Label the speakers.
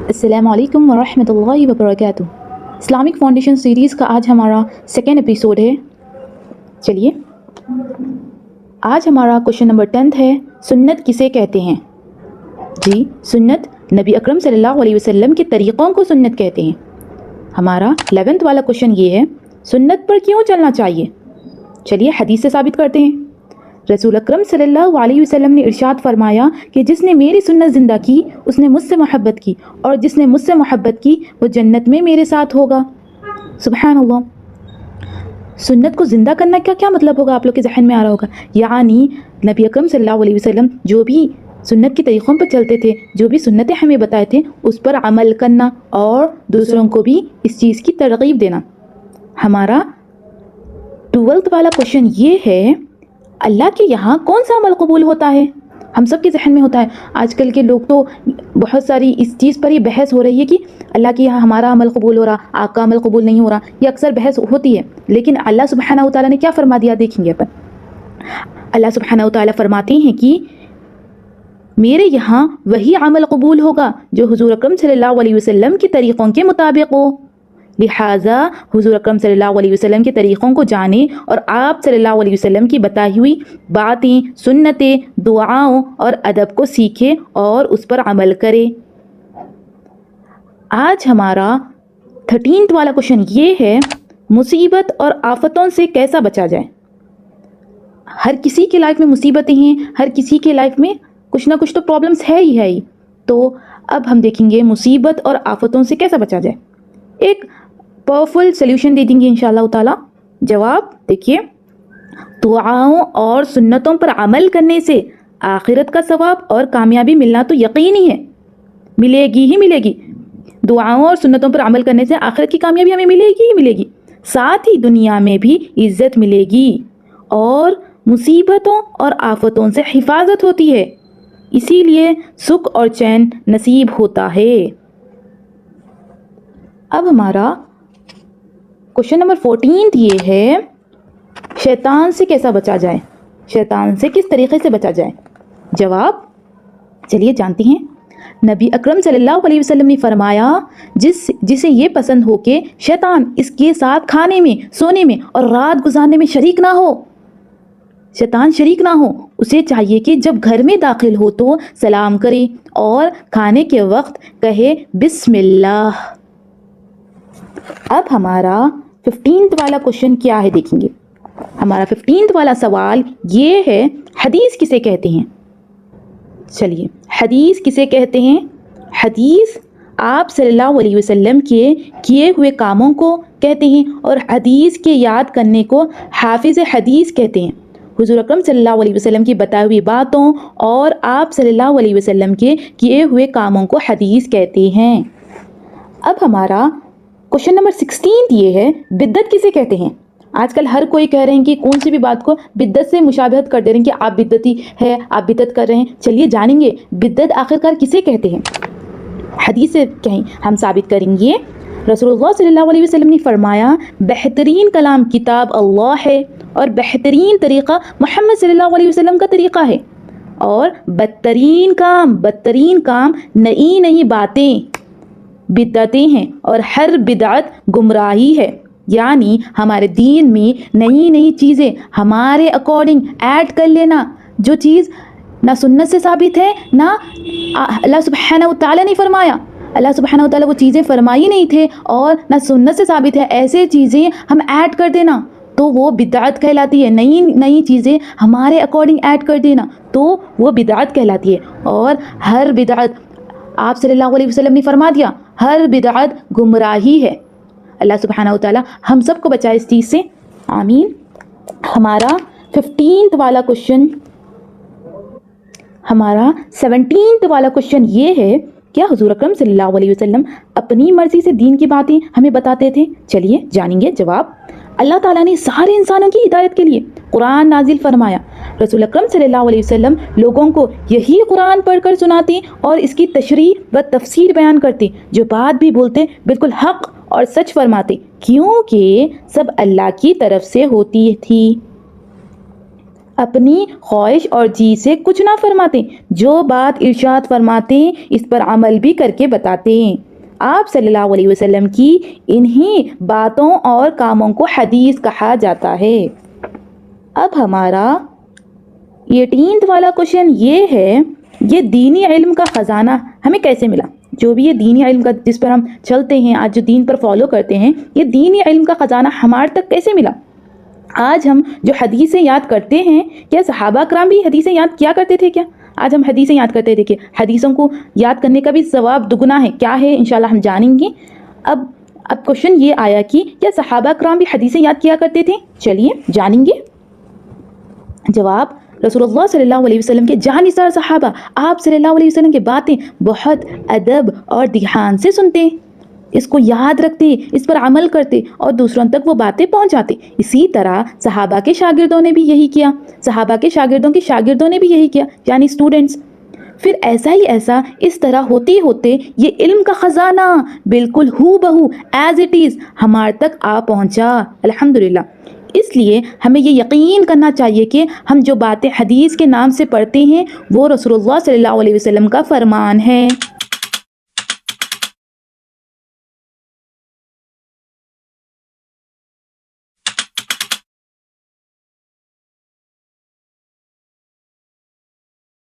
Speaker 1: अस्सलाम वालेकुम वरहमतुल्लाहि वबरकातुह। इस्लामिक फाउंडेशन सीरीज़ का आज हमारा सेकेंड एपिसोड है। चलिए, आज हमारा क्वेश्चन नंबर 10 है, सुन्नत किसे कहते हैं? जी, सुन्नत नबी अकरम सल्लल्लाहु अलैहि वसल्लम के तरीक़ों को सुन्नत कहते हैं। हमारा 11th वाला क्वेश्चन ये है, सुन्नत पर क्यों चलना चाहिए? चलिए हदीस से साबित करते हैं। रसूल अकरम सल्लल्लाहु अलैहि वसल्लम ने इरशाद फरमाया कि जिसने मेरी सुन्नत ज़िंदा की उसने मुझसे मोहब्बत की, और जिसने मुझसे मोहब्बत की वो जन्नत में मेरे साथ होगा। सुबहान अल्लाह। सुन्नत को ज़िंदा करना का क्या मतलब होगा? आप लोग के जहन में आ रहा होगा, यानी नबी अकरम सल्लल्लाहु अलैहि वसल्लम जो भी सुन्नत के तरीक़ों पर चलते थे, जो भी सुन्नतें हमें बताए थे उस पर अमल करना और दूसरों को भी इस चीज़ की तरग़ीब देना। हमारा 12th वाला क्वेश्चन ये है, अल्लाह के यहाँ कौन सा अमल कबूल होता है? हम सब के जहन में होता है। आजकल के लोग तो बहुत सारी इस चीज़ पर ही बहस हो रही है कि अल्लाह के यहाँ हमारा अमल कबूल हो रहा, आपका अमल कबूल नहीं हो रहा, ये अक्सर बहस होती है। लेकिन अल्लाह सुब्हानहू तआला ने क्या फरमा दिया देखेंगे अपन। अल्लाह सुब्हानहू तआला फरमाते हैं कि मेरे यहाँ वही अमल कबूल होगा जो हुज़ूर अकरम सल्लल्लाहु अलैहि वसल्लम के तरीक़ों के मुताबिक हो। लिहाजा हुज़ूर अकरम सल्लल्लाहु अलैहि वसल्लम के तरीक़ों को जाने और आप सल्लल्लाहु अलैहि वसल्लम की बताई हुई बातें, सुन्नतें, दुआओं और अदब को सीखे और उस पर अमल करे। आज हमारा 13th वाला क्वेश्चन ये है, मुसीबत और आफतों से कैसा बचा जाए? हर किसी के लाइफ में मुसीबतें हैं, हर किसी के लाइफ में कुछ ना कुछ तो प्रॉब्लम्स है ही। तो अब हम देखेंगे मुसीबत और आफतों से कैसा बचा जाए। एक पावरफुल सल्यूशन दे देंगे इंशाअल्लाह ताला। जवाब देखिए, दुआओं और सुन्नतों पर अमल करने से आखिरत का सवाब और कामयाबी मिलना तो यकीनी है, मिलेगी ही मिलेगी। दुआओं और सुन्नतों पर अमल करने से आखिरत की कामयाबी हमें मिलेगी ही मिलेगी, साथ ही दुनिया में भी इज्जत मिलेगी और मुसीबतों और आफतों से हिफाजत होती है, इसीलिए सुख और चैन नसीब होता है। अब हमारा क्वेश्चन नंबर 14 ये है, शैतान से कैसा बचा जाए? शैतान से किस तरीक़े से बचा जाए? जवाब चलिए जानते हैं। नबी अकरम सल्लल्लाहु अलैहि वसल्लम ने फरमाया, जिसे ये पसंद हो कि शैतान इसके साथ खाने में, सोने में और रात गुजारने में शरीक ना हो, शैतान शरीक ना हो, उसे चाहिए कि जब घर में दाखिल हो तो सलाम करे और खाने के वक्त कहे बिस्मिल्लाह। अब हमारा 15th वाला क्वेश्चन क्या है देखेंगे। हमारा 15th वाला सवाल ये है, हदीस किसे कहते हैं? चलिए, हदीस किसे कहते हैं? हदीस आप सल्लल्लाहु अलैहि वसल्लम के किए हुए कामों को कहते हैं और हदीस के याद करने को हाफिज़ हदीस कहते हैं। हुज़ूर अकरम सल्लल्लाहु अलैहि वसल्लम की बताई हुई बातों और आप सल्लल्लाहु अलैहि वसल्लम के किए हुए कामों को हदीस कहते हैं। अब हमारा क्वेश्चन नंबर 16 ये है, बिद्दत किसे कहते हैं? आजकल हर कोई कह रहे हैं कि कौन सी भी बात को बिद्दत से मुशाबहत कर दे रहे हैं कि आप बिद्दती है, आप बिद्दत कर रहे हैं। चलिए जानेंगे बिद्दत आखिरकार किसे कहते हैं। हदीस से कहीं हम साबित करेंगे। रसूलुल्लाह सल्लल्लाहु अलैहि वसल्लम ने फरमाया, बेहतरीन कलाम किताब अल्लाह है और बेहतरीन तरीक़ा मोहम्मद सल्लल्लाहु अलैहि वसल्लम का तरीक़ा है, और बदतरीन काम नई नई बातें बिदअतें हैं और हर बिदअत गुमराही है। यानी हमारे दीन में नई नई चीज़ें हमारे अकॉर्डिंग ऐड कर लेना, जो चीज़ ना सुन्नत से साबित है, ना अल्लाह सुब्हानहू तआला ने फरमाया, अल्लाह सुब्हानहू तआला वो चीज़ें फरमाई नहीं थे और ना सुन्नत से साबित है, ऐसे चीज़ें हम ऐड कर देना तो वो बिदअत कहलाती है। नई नई चीज़ें हमारे अकॉर्डिंग ऐड कर देना तो वो बिदअत कहलाती है। और हर बिदअत, आप सल्लल्लाहु अलैहि वसल्लम ने फरमा दिया, हर बिदअत गुमराही है। अल्लाह सुब्हानहू तआला हम सबको बचाए इस चीज़ से, आमीन। हमारा 15th वाला क्वेश्चन, हमारा 17th वाला क्वेश्चन ये है, क्या हुज़ूर अकरम सल्लल्लाहु अलैहि वसल्लम अपनी मर्ज़ी से दीन की बातें हमें बताते थे? चलिए जानेंगे। जवाब, अल्लाह ताला ने सारे इंसानों की हिदायत के लिए कुरान नाजिल फरमाया। रसूल अकरम सल्लल्लाहु अलैहि वसल्लम लोगों को यही कुरान पढ़कर सुनाते और इसकी तशरीह व तफसीर बयान करते। जो बात भी बोलते बिल्कुल हक़ और सच फरमाते, क्योंकि सब अल्लाह की तरफ से होती थी। اپنی خواہش اور جی سے کچھ نہ فرماتے، جو بات ارشاد فرماتے اس پر عمل بھی کر کے بتاتے۔ آپ صلی اللہ علیہ وسلم کی انہی باتوں اور کاموں کو حدیث کہا جاتا ہے۔ اب ہمارا 18 والا کوشچن یہ ہے، یہ دینی علم کا خزانہ ہمیں کیسے ملا؟ جو بھی یہ دینی علم کا جس پر ہم چلتے ہیں، آج جو دین پر فالو کرتے ہیں، یہ دینی علم کا خزانہ ہمارے تک کیسے ملا؟ آج ہم جو حدیثیں یاد کرتے ہیں، کیا صحابہ کرام بھی حدیثیں یاد کیا کرتے تھے کیا؟ آج ہم حدیثیں یاد کرتے تھے کہ حدیثوں کو یاد کرنے کا بھی ثواب دگنا ہے، کیا ہے انشاءاللہ ہم جانیں گے۔ اب کوشچن یہ آیا کہ کیا صحابہ کرام بھی حدیثیں یاد کیا کرتے تھے؟ چلیے جانیں گے۔ جواب، رسول اللہ صلی اللہ علیہ وسلم کے جانثار صحابہ آپ صلی اللہ علیہ وسلم کی باتیں بہت ادب اور دھیان سے سنتے، اس کو یاد رکھتے، اس پر عمل کرتے اور دوسروں تک وہ باتیں پہنچاتے۔ اسی طرح صحابہ کے شاگردوں نے بھی یہی کیا، صحابہ کے شاگردوں کے شاگردوں نے بھی یہی کیا، یعنی اسٹوڈنٹس۔ پھر ایسا ہی ایسا اس طرح ہوتے ہوتے یہ علم کا خزانہ بالکل ہو بہو ایز اٹ از ہمارے تک آ پہنچا، الحمدللہ۔ اس لیے ہمیں یہ یقین کرنا چاہیے کہ ہم جو باتیں حدیث کے نام سے پڑھتے ہیں وہ رسول اللہ صلی اللہ علیہ وسلم کا فرمان ہے۔